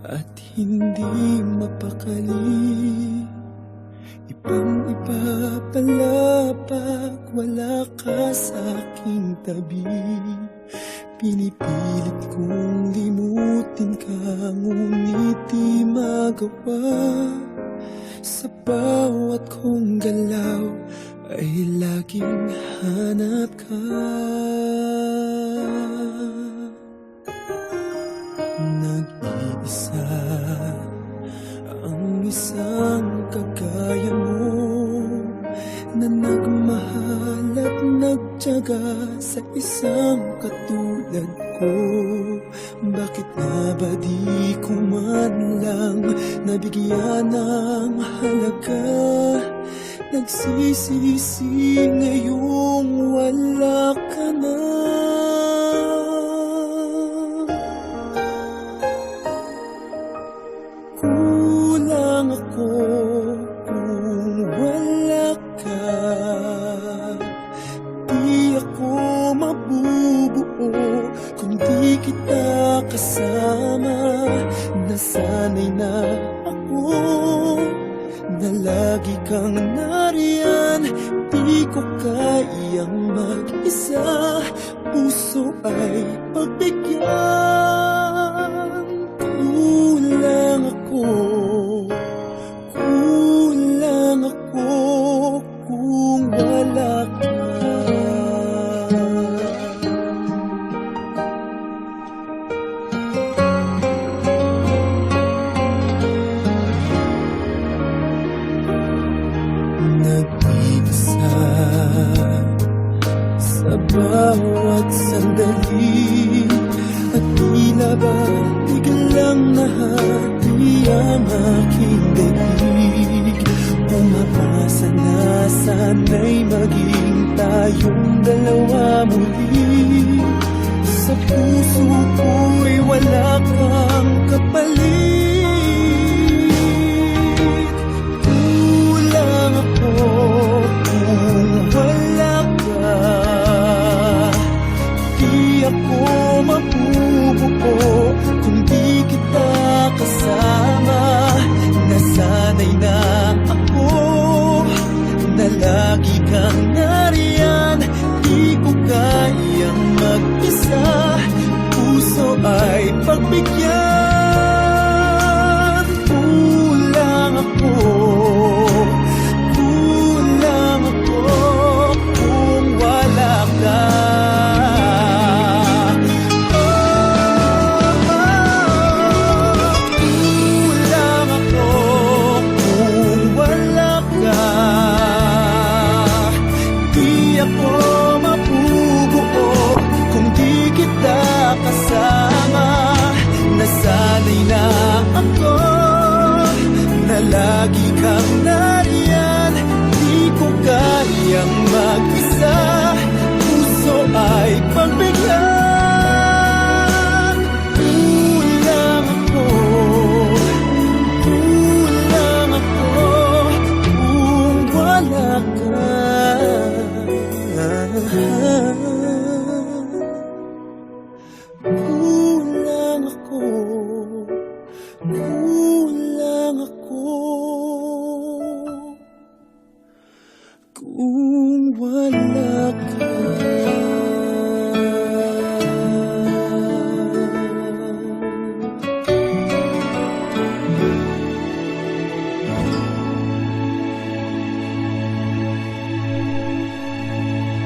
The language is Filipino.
at hindi mapakali. Ibang-iba pala pag wala ka sa aking tabi. Pinipilit kong limutin ka, ngunit di magawa. Sa bawat kong galaw ay laging hanap ka. Nag-iisa ang isang kagaya mo, na nagmahal at nagtiyaga sa isang katulad ko. Bakit nga ba di ko man lang nabigyan ng halaga? Nagsisisi ngayong wala ka na. Kulang ako kung wala ka. Di ako mabubuo kung di kita kasama. Nasanay na ako na lagi kang nariyan. Di ko kayang mag-isa, puso ay pagbigyan. Kulang ako kung wala ka. Nag-iisa sa bawat sandali, at tila ba biglang nahati ang aking daig. Umaasa na sana'y maging tayong dalawa muli. Sa puso ko'y wala kang kapalit. Kulang ako kung wala ka. Di ako mabubuo kung di kita kasama. Nasanay na ako na lagi kang nariyan. Di ko kayang mag-isa, puso ay pagbigyan.